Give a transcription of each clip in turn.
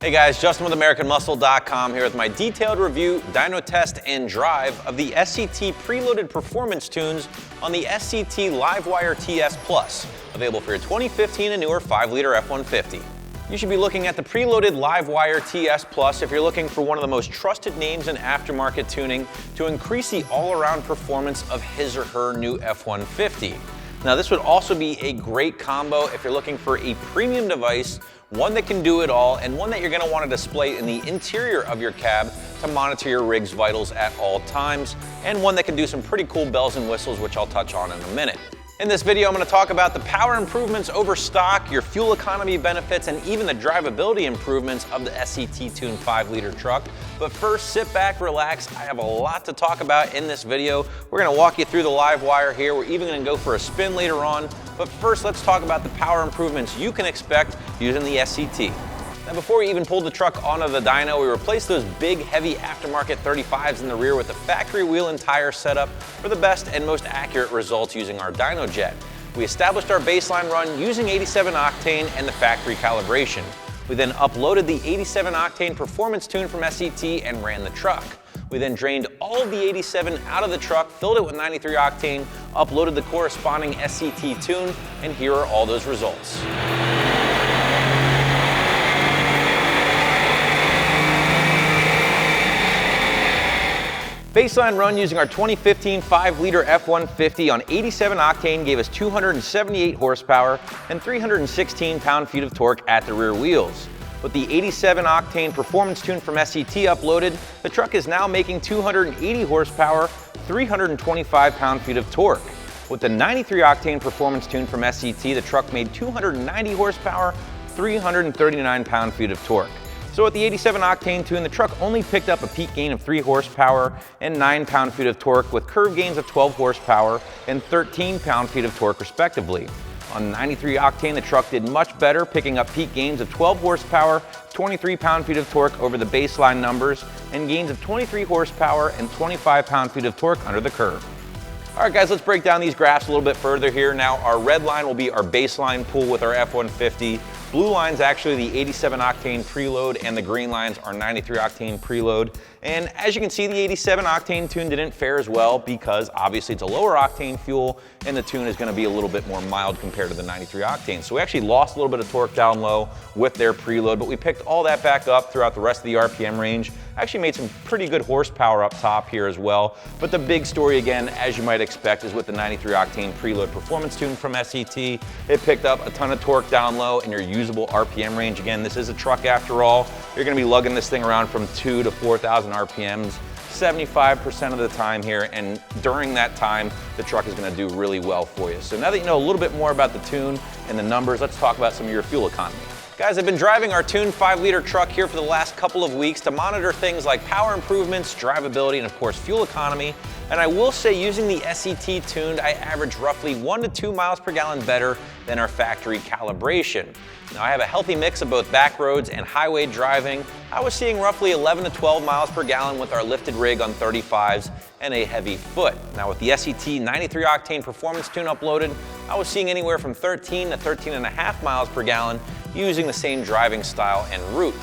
Hey guys, Justin with AmericanMuscle.com here with my detailed review, dyno test, and drive of the SCT preloaded performance tunes on the SCT LiveWire TS Plus, available for your 2015 and newer 5-liter F-150. You should be looking at the preloaded LiveWire TS Plus if you're looking for one of the most trusted names in aftermarket tuning to increase the all-around performance of his or her new F-150. Now this would also be a great combo if you're looking for a premium device, one that can do it all, and one that you're going to want to display in the interior of your cab to monitor your rig's vitals at all times, and one that can do some pretty cool bells and whistles, which I'll touch on in a minute. In this video, I'm going to talk about the power improvements over stock, your fuel economy benefits, and even the drivability improvements of the SCT Tune 5-liter truck. But first, sit back, relax. I have a lot to talk about in this video. We're going to walk you through the LiveWire here. We're even going to go for a spin later on. But first, let's talk about the power improvements you can expect using the SCT. Now, before we even pulled the truck onto the dyno, we replaced those big, heavy aftermarket 35s in the rear with the factory wheel and tire setup for the best and most accurate results using our dyno jet. We established our baseline run using 87 octane and the factory calibration. We then uploaded the 87 octane performance tune from SCT and ran the truck. We then drained all of the 87 out of the truck, filled it with 93 octane, uploaded the corresponding SCT tune, and here are all those results. Baseline run using our 2015 5-liter F-150 on 87 octane gave us 278 horsepower and 316 pound-feet of torque at the rear wheels. With the 87 octane performance tune from SCT uploaded, the truck is now making 280 horsepower, 325 pound-feet of torque. With the 93 octane performance tune from SCT, the truck made 290 horsepower, 339 pound-feet of torque. So with the 87 octane tune, the truck only picked up a peak gain of 3 horsepower and 9 pound-feet of torque, with curve gains of 12 horsepower and 13 pound-feet of torque respectively. On 93 octane, the truck did much better, picking up peak gains of 12 horsepower, 23 pound-feet of torque over the baseline numbers, and gains of 23 horsepower and 25 pound-feet of torque under the curve. All right guys, let's break down these graphs a little bit further here. Now our red line will be our baseline pool with our F-150. Blue line's actually the 87 octane preload, and the green lines are 93 octane preload. And as you can see, the 87 octane tune didn't fare as well because obviously it's a lower octane fuel and the tune is going to be a little bit more mild compared to the 93 octane. So we actually lost a little bit of torque down low with their preload, but we picked all that back up throughout the rest of the RPM range. Actually made some pretty good horsepower up top here as well. But the big story again, as you might expect, is with the 93 octane preload performance tune from SCT. It picked up a ton of torque down low in your usable RPM range. Again, this is a truck after all. You're going to be lugging this thing around from 2,000 to 4,000 RPMs 75% of the time here, and during that time the truck is going to do really well for you. So now that you know a little bit more about the tune and the numbers, let's talk about some of your fuel economy. Guys, I've been driving our tuned 5-liter truck here for the last couple of weeks to monitor things like power improvements, drivability, and of course fuel economy. And I will say, using the SCT tuned, I average roughly 1 to 2 miles per gallon better than our factory calibration. Now I have a healthy mix of both back roads and highway driving. I was seeing roughly 11 to 12 miles per gallon with our lifted rig on 35s and a heavy foot. Now with the SCT 93 octane performance tune uploaded, I was seeing anywhere from 13 to 13.5 miles per gallon using the same driving style and route.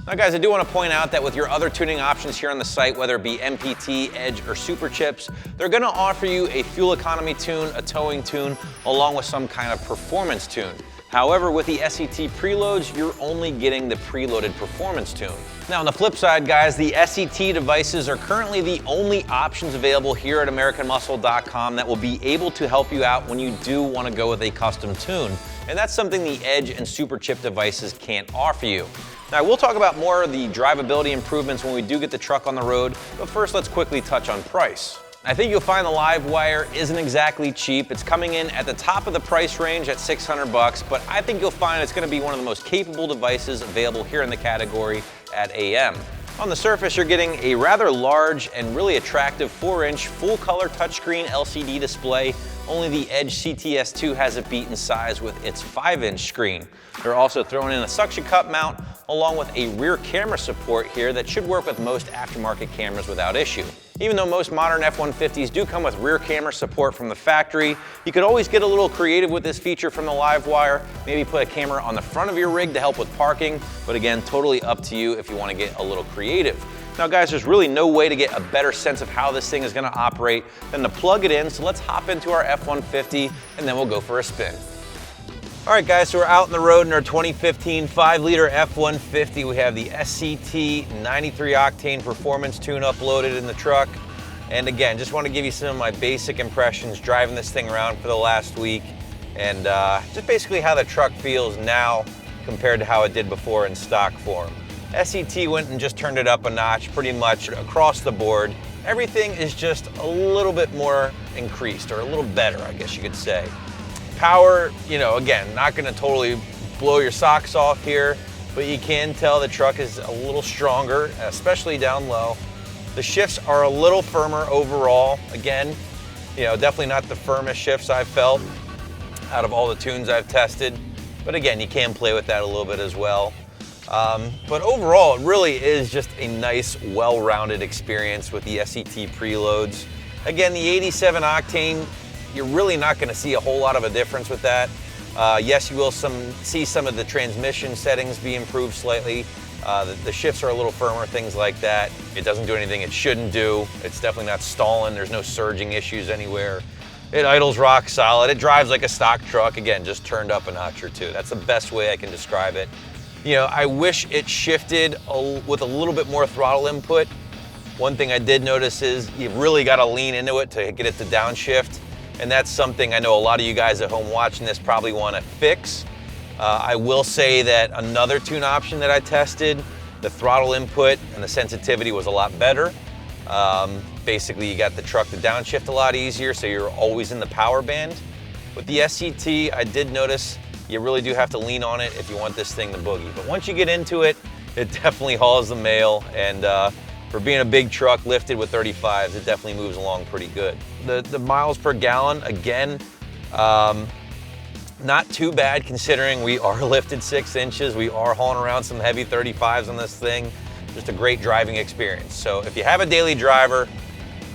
Now guys, I do want to point out that with your other tuning options here on the site, whether it be MPT, Edge, or Super Chips, they're going to offer you a fuel economy tune, a towing tune, along with some kind of performance tune. However, with the SCT preloads, you're only getting the preloaded performance tune. Now on the flip side, guys, the SCT devices are currently the only options available here at AmericanMuscle.com that will be able to help you out when you do want to go with a custom tune. And that's something the Edge and Super Chip devices can't offer you. Now, we'll talk about more of the drivability improvements when we do get the truck on the road, but first let's quickly touch on price. I think you'll find the LiveWire isn't exactly cheap. It's coming in at the top of the price range at $600, but I think you'll find it's going to be one of the most capable devices available here in the category at AM. On the surface, you're getting a rather large and really attractive 4-inch full-color touchscreen LCD display. Only the Edge CTS2 has it beat in size with its 5-inch screen. They're also throwing in a suction cup mount, along with a rear camera support here that should work with most aftermarket cameras without issue. Even though most modern F-150s do come with rear camera support from the factory, you could always get a little creative with this feature from the LiveWire. Maybe put a camera on the front of your rig to help with parking, but again, totally up to you if you want to get a little creative. Now guys, there's really no way to get a better sense of how this thing is going to operate than to plug it in, so let's hop into our F-150 and then we'll go for a spin. All right guys, so we're out on the road in our 2015 5-liter F-150. We have the SCT 93 octane performance tune-up loaded in the truck. And again, just want to give you some of my basic impressions driving this thing around for the last week, and just basically how the truck feels now compared to how it did before in stock form. SCT went and just turned it up a notch pretty much across the board. Everything is just a little bit more increased, or a little better, I guess you could say. Power, you know, again, not gonna totally blow your socks off here, but you can tell the truck is a little stronger, especially down low. The shifts are a little firmer overall. Again, you know, definitely not the firmest shifts I've felt out of all the tunes I've tested. But again, you can play with that a little bit as well. But overall, it really is just a nice, well-rounded experience with the SCT preloads. Again, the 87 octane, you're really not going to see a whole lot of a difference with that. Yes, you will see some of the transmission settings be improved slightly. The shifts are a little firmer, things like that. It doesn't do anything it shouldn't do. It's definitely not stalling. There's no surging issues anywhere. It idles rock solid. It drives like a stock truck. Again, just turned up a notch or two. That's the best way I can describe it. You know, I wish it shifted with a little bit more throttle input. One thing I did notice is you've really got to lean into it to get it to downshift. And that's something I know a lot of you guys at home watching this probably want to fix. I will say that another tune option that I tested, the throttle input and the sensitivity was a lot better. Basically, you got the truck to downshift a lot easier, so you're always in the power band. With the SCT, I did notice you really do have to lean on it if you want this thing to boogie. But once you get into it, it definitely hauls the mail, and for being a big truck lifted with 35s, it definitely moves along pretty good. The miles per gallon, again, not too bad considering we are lifted 6 inches. We are hauling around some heavy 35s on this thing. Just a great driving experience. So if you have a daily driver,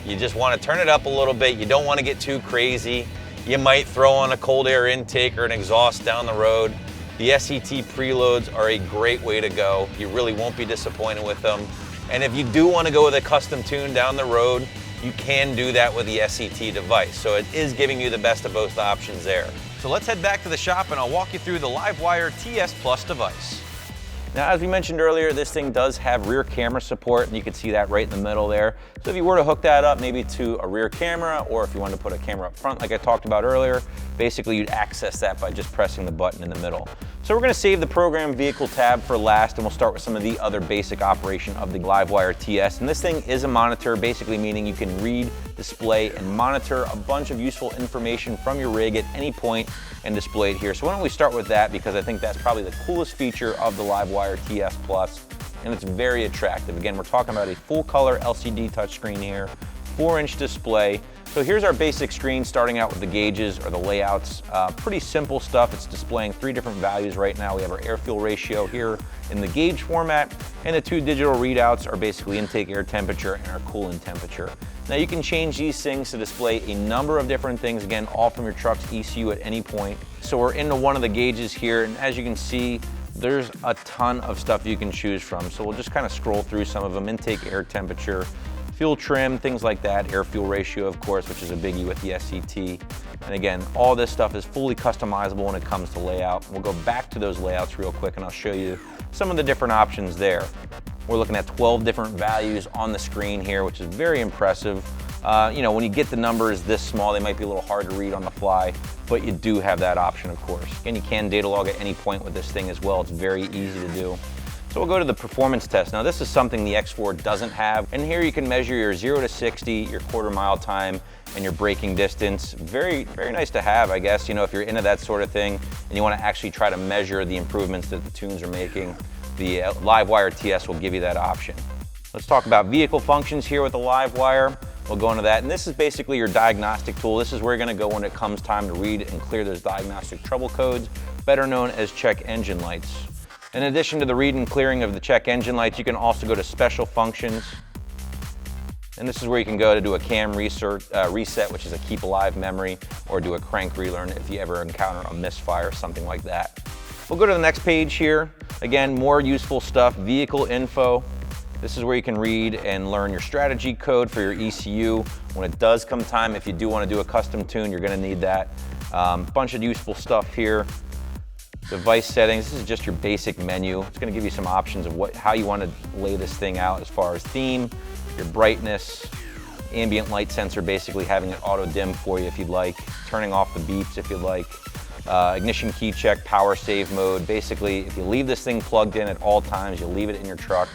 you just want to turn it up a little bit, you don't want to get too crazy, you might throw on a cold air intake or an exhaust down the road. The SCT preloads are a great way to go. You really won't be disappointed with them. And if you do want to go with a custom tune down the road, you can do that with the SCT device. So it is giving you the best of both options there. So let's head back to the shop and I'll walk you through the LiveWire TS Plus device. Now, as we mentioned earlier, this thing does have rear camera support, and you can see that right in the middle there. So if you were to hook that up maybe to a rear camera, or if you wanted to put a camera up front like I talked about earlier, basically you'd access that by just pressing the button in the middle. So we're going to save the program vehicle tab for last, and we'll start with some of the other basic operation of the LiveWire TS. And this thing is a monitor, basically meaning you can read, display, and monitor a bunch of useful information from your rig at any point and display it here. So why don't we start with that, because I think that's probably the coolest feature of the LiveWire TS Plus, and it's very attractive. Again, we're talking about a full color LCD touchscreen here, 4-inch display. So here's our basic screen, starting out with the gauges or the layouts. Pretty simple stuff. It's displaying 3 different values right now. We have our air fuel ratio here in the gauge format, and the 2 digital readouts are basically intake air temperature and our coolant temperature. Now you can change these things to display a number of different things, again, all from your truck's ECU at any point. So we're into one of the gauges here, and as you can see, there's a ton of stuff you can choose from. So we'll just kind of scroll through some of them. Intake air temperature, fuel trim, things like that, air fuel ratio, of course, which is a biggie with the SCT. And again, all this stuff is fully customizable when it comes to layout. We'll go back to those layouts real quick and I'll show you some of the different options there. We're looking at 12 different values on the screen here, which is very impressive. You know, when you get the numbers this small, they might be a little hard to read on the fly, but you do have that option, of course. And you can data log at any point with this thing as well. It's very easy to do. So we'll go to the performance test. Now this is something the X4 doesn't have, and here you can measure your 0 to 60, your quarter-mile time, and your braking distance. Very, very nice to have, I guess, you know, if you're into that sort of thing and you want to actually try to measure the improvements that the tunes are making. The LiveWire TS will give you that option. Let's talk about vehicle functions here with the LiveWire. We'll go into that, and this is basically your diagnostic tool. This is where you're going to go when it comes time to read and clear those diagnostic trouble codes, better known as check engine lights. In addition to the read and clearing of the check engine lights, you can also go to special functions. And this is where you can go to do a cam reset, which is a keep alive memory, or do a crank relearn if you ever encounter a misfire or something like that. We'll go to the next page here. Again, more useful stuff, vehicle info. This is where you can read and learn your strategy code for your ECU. When it does come time, if you do want to do a custom tune, you're going to need that. Bunch of useful stuff here. Device settings, this is just your basic menu. It's going to give you some options of how you want to lay this thing out as far as theme, your brightness, ambient light sensor, basically having it auto dim for you if you'd like, turning off the beeps if you'd like, ignition key check, power save mode. Basically, if you leave this thing plugged in at all times, you'll leave it in your truck,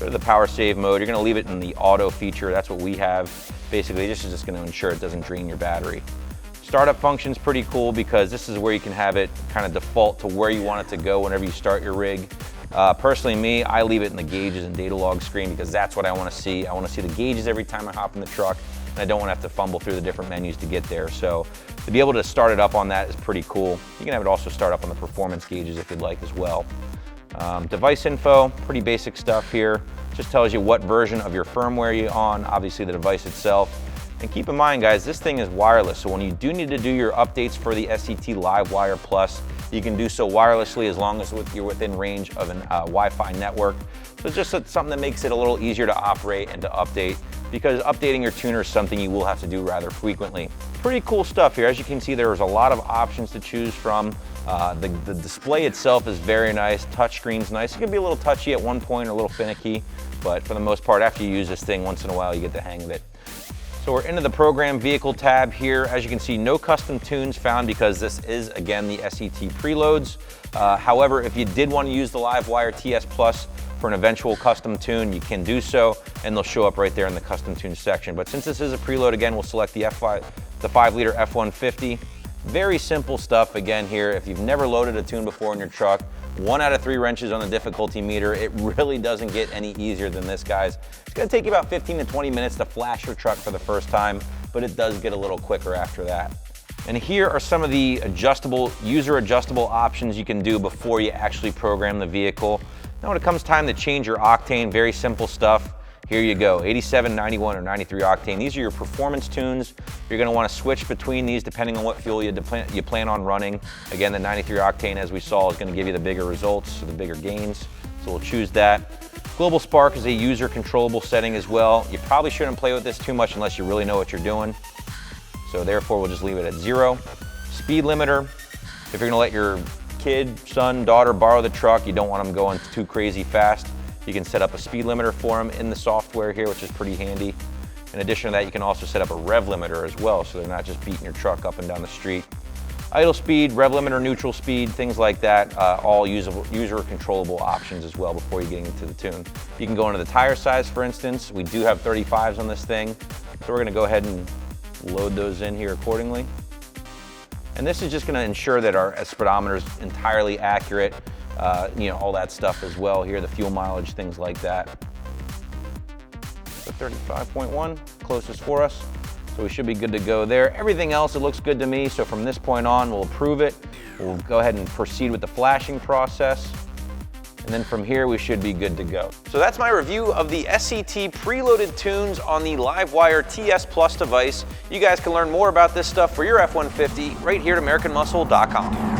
go to the power save mode. You're going to leave it in the auto feature. That's what we have. Basically, this is just going to ensure it doesn't drain your battery. Startup function's pretty cool because this is where you can have it kind of default to where you want it to go whenever you start your rig. Personally, me, I leave it in the gauges and data log screen because that's what I want to see. I want to see the gauges every time I hop in the truck, and I don't want to have to fumble through the different menus to get there. So to be able to start it up on that is pretty cool. You can have it also start up on the performance gauges if you'd like as well. Device info, pretty basic stuff here. Just tells you what version of your firmware you're on, obviously the device itself. And keep in mind, guys, this thing is wireless, so when you do need to do your updates for the SCT LiveWire Plus, you can do so wirelessly as long as you're within range of an Wi-Fi network. So it's just something that makes it a little easier to operate and to update, because updating your tuner is something you will have to do rather frequently. Pretty cool stuff here. As you can see, there's a lot of options to choose from. The display itself is very nice. Touchscreen's nice. It can be a little touchy at one point or a little finicky, but for the most part, after you use this thing once in a while, you get the hang of it. So we're into the program vehicle tab here. As you can see, no custom tunes found because this is, again, the SCT preloads. However, if you did want to use the LiveWire TS Plus for an eventual custom tune, you can do so, and they'll show up right there in the custom tune section. But since this is a preload, again, we'll select the 5-liter F-150. Very simple stuff, again, here. If you've never loaded a tune before in your truck, 1 out of 3 wrenches on the difficulty meter. It really doesn't get any easier than this, guys. It's gonna take you about 15 to 20 minutes to flash your truck for the first time, but it does get a little quicker after that. And here are some of the user adjustable options you can do before you actually program the vehicle. Now when it comes time to change your octane, very simple stuff. Here you go, 87, 91, or 93 octane. These are your performance tunes. You're gonna wanna switch between these depending on what fuel you plan on running. Again, the 93 octane, as we saw, is gonna give you the bigger results, so the bigger gains. So we'll choose that. Global Spark is a user controllable setting as well. You probably shouldn't play with this too much unless you really know what you're doing. So therefore, we'll just leave it at 0. Speed limiter, if you're gonna let your kid, son, daughter borrow the truck, you don't want them going too crazy fast. You can set up a speed limiter for them in the software here, which is pretty handy. In addition to that, you can also set up a rev limiter as well, so they're not just beating your truck up and down the street. Idle speed, rev limiter, neutral speed, things like that, all user controllable options as well before you get into the tune. You can go into the tire size, for instance. We do have 35s on this thing, so we're gonna go ahead and load those in here accordingly. And this is just gonna ensure that our speedometer is entirely accurate, all that stuff as well here, the fuel mileage, things like that. So 35.1, closest for us. So we should be good to go there. Everything else, it looks good to me. So from this point on, we'll approve it. We'll go ahead and proceed with the flashing process. And then from here, we should be good to go. So that's my review of the SCT preloaded tunes on the LiveWire TS Plus device. You guys can learn more about this stuff for your F-150 right here at AmericanMuscle.com.